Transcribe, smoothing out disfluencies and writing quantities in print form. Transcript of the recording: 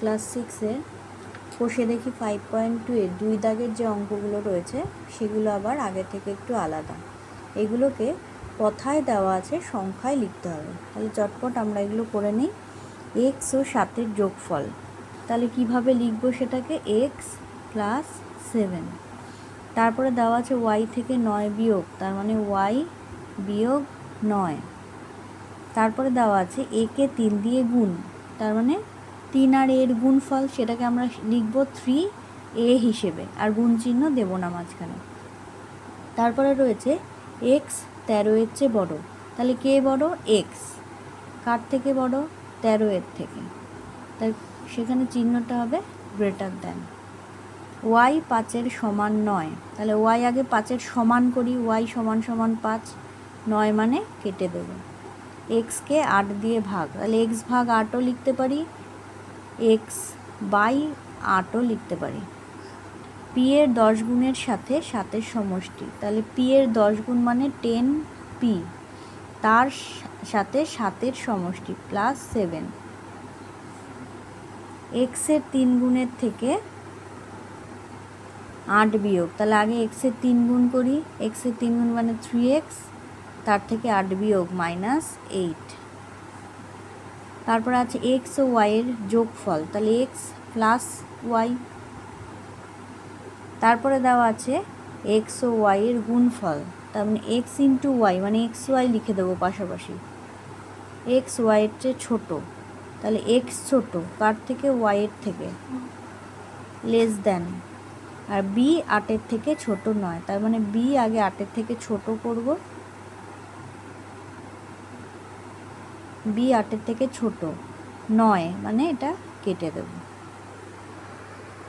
Class 6-এ কষে দেখি 5.2-এর 2 দাগের যে অঙ্কগুলো রয়েছে সেগুলো আবার আগে থেকে একটু আলাদা। এগুলোকে কথায় দেওয়া আছে, সংখ্যায় লিখতে হবে। তাহলে চটপট আমরা এগুলো করে নিই। এক্স ও 7-এর যোগফল, তাহলে কিভাবে লিখবো সেটাকে? X plus 7। তারপরে দেওয়া আছে ওয়াই থেকে 9 বিয়োগ, তার মানে ওয়াই বিয়োগ 9। তারপরে দেওয়া আছে একে 3 দিয়ে গুণ, তার মানে 3 আর এর গুণফল, সেটাকে আমরা লিখব 3a হিসেবে, আর গুণ চিহ্ন দেব না মাঝখানে। তারপরে রয়েছে এক্স 13 এর চেয়ে বড়, তাহলে কে বড়? এক্স। কার থেকে বড়? 13 এর থেকে, তাই সেখানে চিহ্নটা হবে গ্রেটার দ্যান। ওয়াই 5-এর সমান নয়, তাহলে ওয়াই আগে 5-এর সমান করি, ওয়াই সমান সমান 5, 9 মানে কেটে দেব। এক্সকে 8 দিয়ে ভাগ, তাহলে এক্স ভাগ 8ও লিখতে পারি, এক্স বাই 8ও লিখতে পারি। পি এর 10 গুণের সাথে 7-এর সমষ্টি, তাহলে পি এর 10 গুণ মানে 10p, তার সাথে 7-এর সমষ্টি প্লাস 7। এক্সের 3 গুণের থেকে 8 বিয়োগ, তাহলে আগে এক্সের 3 গুণ করি, এক্সের 3 গুণ মানে 3x, তার থেকে 8 বিয়োগ -8। তারপর আছে এক্স ও ওয়াইয়ের যোগফল, তাহলে এক্স প্লাস ওয়াই। তারপরে দেওয়া আছে এক্স ও ওয়াইয়ের গুণফল, তার মানে এক্স ইন্টু ওয়াই, মানে এক্স ওয়াই লিখে দেবো পাশাপাশি। এক্স ওয়াইয়ের চেয়ে ছোটো, তাহলে এক্স ছোটো কার থেকে? ওয়াইয়ের থেকে, লেস দ্যান। আর বি 8-এর থেকে ছোট নয়, তার মানে বি আগে 8-এর থেকে ছোট করব, বি 8-এর থেকে ছোট নয় মানে এটা কেটে দেব।